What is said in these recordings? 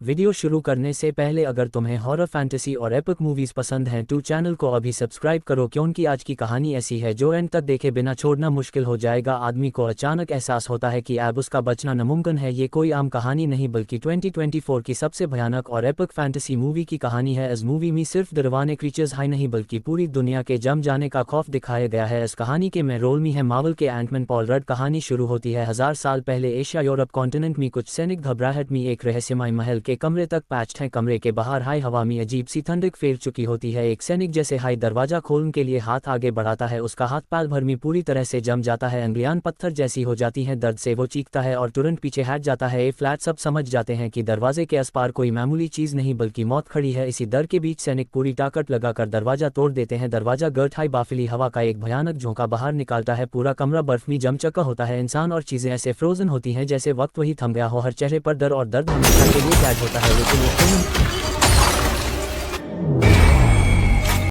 Video शुरू करने से पहले अगर तुम्हें हॉरर फैंटेसी और एपिक मूवीज पसंद हैं तो चैनल को अभी सब्सक्राइब करो, क्योंकि आज की कहानी ऐसी है जो एंड तक देखे बिना छोड़ना मुश्किल हो जाएगा। आदमी को अचानक एहसास होता है कि अब उसका बचना नामुमकिन है। ये कोई आम कहानी नहीं बल्कि 2024 की सबसे भयानक और एपिक फैंटेसी मूवी की कहानी है। इस मूवी में सिर्फ डरवाने क्रीचर्स हाई नहीं बल्कि पूरी दुनिया के जम जाने का खौफ दिखाया गया है। इस कहानी के में रोल में है मार्वल के एंटमैन पॉल रड। कहानी शुरू होती है 1000 साल पहले एशिया यूरोप कॉन्टिनेंट में। कुछ सैनिक घबराहट में एक रहस्यमय महल के कमरे तक पैच है। कमरे के बाहर हाई हवा में अजीब सी ठंडक फैल चुकी होती है। एक सैनिक जैसे हाई दरवाजा खोलने के लिए हाथ आगे बढ़ाता है, उसका हाथ पैर भर में पूरी तरह से जम जाता है। अंगुलियां पत्थर जैसी हो जाती हैं। दर्द से वो चीखता है और तुरंत पीछे हट जाता है। ये फ्लैट सब समझ जाते हैं कि दरवाजे के आस पार कोई मामूली चीज नहीं बल्कि मौत खड़ी है। इसी डर के बीच सैनिक पूरी ताकत लगाकर दरवाजा तोड़ देते हैं। दरवाजा गर्ट हाई बाफिली हवा का एक भयानक झोंका बाहर निकालता है। पूरा कमरा बर्फ में जम चुका होता है। इंसान और चीजें ऐसे फ्रोजन होती हैं जैसे वक्त वही थम गया हो। हर चेहरे पर डर और दर्द हमेशा के लिए कैद होता है। लेकिन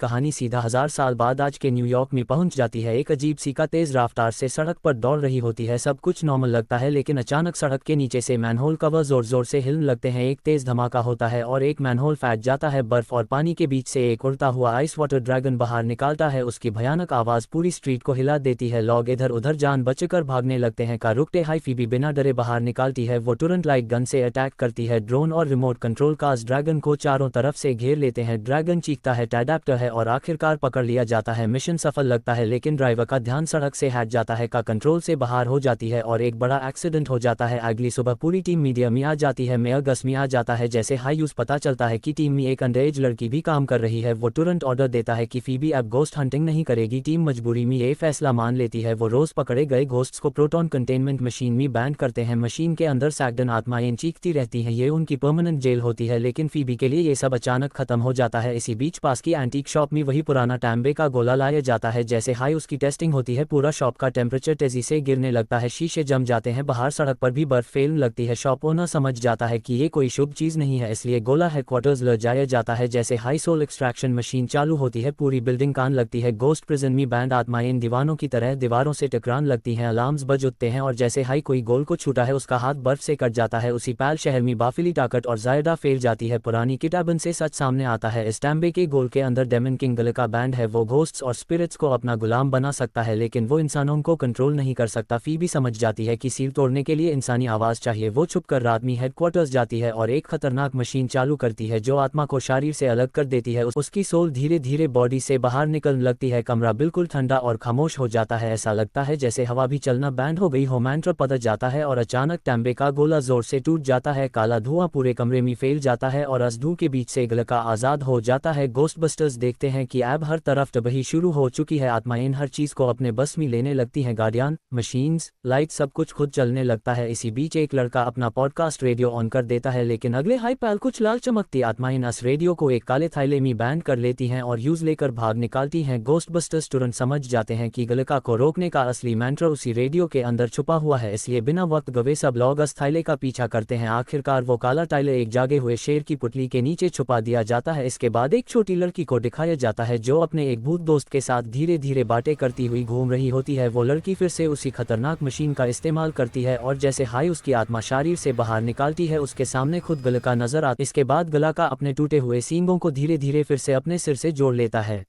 कहानी सीधा 1000 साल बाद आज के न्यूयॉर्क में पहुंच जाती है। एक अजीब सी का तेज रफ्तार से सड़क पर दौड़ रही होती है। सब कुछ नॉर्मल लगता है, लेकिन अचानक सड़क के नीचे से मैनहोल कवर जोर जोर से हिलने लगते हैं। एक तेज धमाका होता है और एक मैनहोल फट जाता है। बर्फ और पानी के बीच से एक उड़ता हुआ आइस वाटर ड्रैगन बाहर निकालता है। उसकी भयानक आवाज पूरी स्ट्रीट को हिला देती है। लोग इधर उधर जान बचकर भागने लगते हैं। कार रुकते हाई फीबी बिना डरे बाहर निकालती है। वो तुरंत लाइट गन से अटैक करती है। ड्रोन और रिमोट कंट्रोल कार्स ड्रैगन को चारों तरफ से घेर लेते हैं। ड्रैगन चीखता है, अडैप्टर है और आखिरकार पकड़ लिया जाता है। मिशन सफल लगता है, लेकिन ड्राइवर का ध्यान सड़क से हट जाता है, का कंट्रोल से बाहर हो जाती है और एक बड़ा एक्सीडेंट हो जाता है। अगली सुबह पूरी टीम मीडिया में आ जाती है। मेयर गस में आ जाता है। जैसे हाईयूज पता चलता है कि टीम में एक अंडरएज लड़की भी काम कर रही है। वो तुरंत ऑर्डर देता है कि फीबी अब घोस्ट हंटिंग नहीं करेगी। टीम मजबूरी में ये फैसला मान लेती है। वो रोज पकड़े गए घोस्ट्स को प्रोटॉन कंटेनमेंट मशीन में बैंड करते हैं। मशीन के अंदर सैकड़ों आत्माएं चीखती रहती हैं। ये उनकी परमानेंट जेल होती है। लेकिन फीबी के लिए ये सब अचानक खत्म हो जाता है। इसी बीच पास की एंटीक शॉप में वही पुराना टैम्बे का गोला लाया जाता है। जैसे हाई उसकी टेस्टिंग होती है, पूरा शॉप का टेम्परेचर तेजी से गिरने लगता है। शीशे जम जाते हैं। बाहर सड़क पर भी बर्फ फैलने लगती है। शॉप ओनर समझ जाता है कि ये कोई शुभ चीज नहीं है, इसलिए गोला हेडक्वार्टर्स ले जाया जाता है। जैसे हाई सोल एक्सट्रैक्शन मशीन चालू होती है, पूरी बिल्डिंग कान लगती है। घोस्ट प्रिजन में बैंड आत्माएं दीवानों की तरह दीवारों से टकराने लगती हैं। अलार्म्स बज उठते हैं और जैसे हाई कोई गोल को छूटा है, उसका हाथ बर्फ से कट जाता है। उसी पैल शहर में बाफिली ताकत और जायदा फैल जाती है। पुरानी किताबन से सच सामने आता है। इस टैम्बे के गोल के अंदर डेमन किंग गले का बैंड है। वो घोस्ट्स और स्पिरिट्स को अपना गुलाम बना सकता है, लेकिन वो इंसानों को कंट्रोल नहीं कर सकता। फीबी समझ जाती है कि सील तोड़ने के लिए इंसानी आवाज चाहिए। वो छुपकर रात में हेडक्वार्टर्स जाती है और एक खतरनाक मशीन चालू करती है जो आत्मा को शरीर से अलग कर देती है। उसकी सोल धीरे धीरे बॉडी से बाहर निकलने लगती है। कमरा बिल्कुल ठंडा और खामोश हो जाता है। ऐसा लगता है जैसे हवा भी चलना बैंड हो गई हो। मैंट्रा पदर जाता है और अचानक टैम्बे का गोला जोर से टूट जाता है। काला धुआं पूरे कमरे में फैल जाता है और अस धुएं के बीच से गलका आजाद हो जाता है। घोस्टबस्टर्स देखते हैं कि अब हर तरफ तबाही शुरू हो चुकी है। आत्माएं हर चीज को अपने बस में लेने लगती हैं। गार्डियन, मशीन्स, लाइट, सब कुछ खुद चलने लगता है। इसी बीच एक लड़का अपना पॉडकास्ट रेडियो ऑन कर देता है, लेकिन अगले हाई पैल कुछ लाल चमकती आत्माएं इस रेडियो को एक काले थैले में बैंड कर लेती हैं और यूज लेकर भाग निकालती हैं। घोस्टबस्टर्स तुरंत समझ जाते हैं कि गलका को रोकने का असली मंत्र उसी रेडियो के अंदर छुपा हुआ है, इसलिए बिना वक्त गवे सब लोग इस थैले का पीछा करते हैं। आखिरकार वो काला थैले एक जागे हुए शेर की पुतली के नीचे छुपा दिया जाता है। इसके बाद एक छोटी लड़की को दिखाया जाता है जो अपने एक भूत दोस्त के साथ धीरे धीरे बातें करती हुई घूम रही होती है। वो लड़की फिर से उसी खतरनाक मशीन का इस्तेमाल करती है और जैसे हाई उसकी आत्मा शरीर से बाहर निकालती है, उसके सामने खुद गलका नजर आता है। इसके बाद गलका अपने टूटे हुए सींगों को धीरे धीरे फिर से अपने सिर से जोड़ लेता है।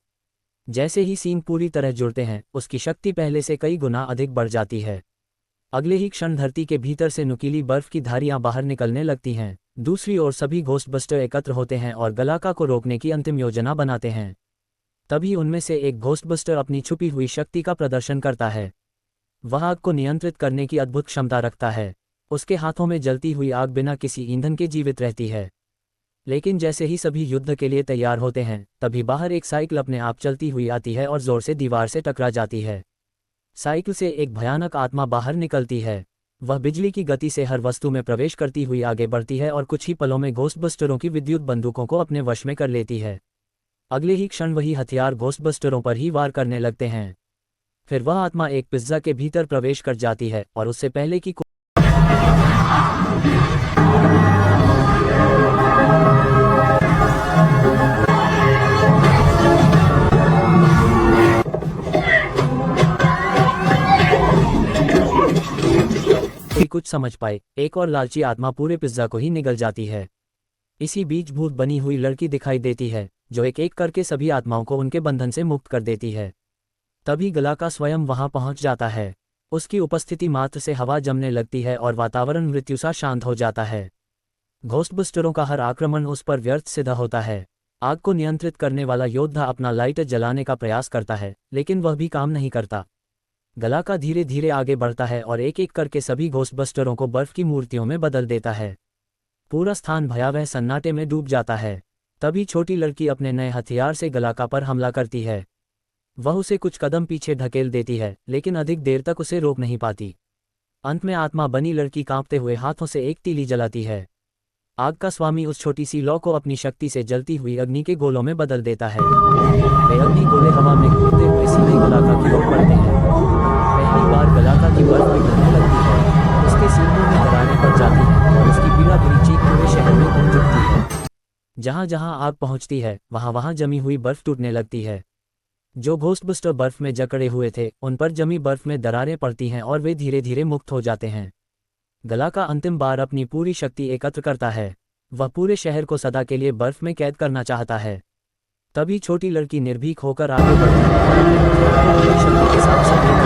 जैसे ही सींग पूरी तरह जुड़ते हैं, उसकी शक्ति पहले से कई गुना अधिक बढ़ जाती है। अगले ही क्षण धरती के भीतर से नुकीली बर्फ की धारियां बाहर निकलने लगती हैं। दूसरी ओर सभी घोस्टबस्टर एकत्र होते हैं और गलका को रोकने की अंतिम योजना बनाते हैं। तभी उनमें से एक घोस्टबस्टर अपनी छुपी हुई शक्ति का प्रदर्शन करता है। वह आग को नियंत्रित करने की अद्भुत क्षमता रखता है। उसके हाथों में जलती हुई आग बिना किसी ईंधन के जीवित रहती है। लेकिन जैसे ही सभी युद्ध के लिए तैयार होते हैं, तभी बाहर एक साइकिल अपने आप चलती हुई आती है और जोर से दीवार से टकरा जाती है। साइकिल से एक भयानक आत्मा बाहर निकलती है। वह बिजली की गति से हर वस्तु में प्रवेश करती हुई आगे बढ़ती है और कुछ ही पलों में घोस्टबस्टरों की विद्युत बंदूकों को अपने वश में कर लेती है। अगले ही क्षण वही हथियार घोस्टबस्टरों पर ही वार करने लगते हैं। फिर वह आत्मा एक पिज्जा के भीतर प्रवेश कर जाती है और उससे पहले कि कुछ समझ पाए, एक और लालची आत्मा पूरे पिज्जा को ही निगल जाती है। इसी बीच भूत बनी हुई लड़की दिखाई देती है, जो एक एक करके सभी आत्माओं को उनके बंधन से मुक्त कर देती है। तभी गलाका स्वयं वहां पहुंच जाता है। उसकी उपस्थिति मात्र से हवा जमने लगती है और वातावरण मृत्यु सा शांत हो जाता है। घोस्टबस्टरों का हर आक्रमण उस पर व्यर्थ सिद्ध होता है। आग को नियंत्रित करने वाला योद्धा अपना लाइटर जलाने का प्रयास करता है, लेकिन वह भी काम नहीं करता। गलाका धीरे धीरे आगे बढ़ता है और एक एक करके सभी घोस्टबस्टरों को बर्फ की मूर्तियों में बदल देता है। पूरा स्थान भयावह सन्नाटे में डूब जाता है। तभी छोटी लड़की अपने नए हथियार से गलाका पर हमला करती है। वह उसे कुछ कदम पीछे ढकेल देती है, लेकिन अधिक देर तक उसे रोक नहीं पाती। अंत में आत्मा बनी लड़की कांपते हुए हाथों से एक तीली जलाती है। आग का स्वामी उस छोटी सी लौ को अपनी शक्ति से जलती हुई अग्नि के गोलों में बदल देता है। वे अग्नि गोले हवा में घूमते हुए सीधे गलाका की ओर बढ़ते हैं। पहली बार गलाका की बर्फ पिघलने लगती है, उसके सीनों में दरारें पड़ जाती हैं और उसकी पीड़ा भरी चीख पूरे शहर में गूंज उठती है। जहाँ जहाँ आग पहुँचती है, वहाँ वहाँ जमी हुई बर्फ टूटने लगती है। जो घोस्टबस्टर बर्फ में जकड़े हुए थे, उन पर जमी बर्फ में दरारें पड़ती हैं और वे धीरे धीरे मुक्त हो जाते हैं। गलाका अंतिम बार अपनी पूरी शक्ति एकत्र करता है। वह पूरे शहर को सदा के लिए बर्फ में कैद करना चाहता है। तभी छोटी लड़की निर्भीक होकर आगे बढ़ती है और अपने हथियार को पूरी शक्ति के साथ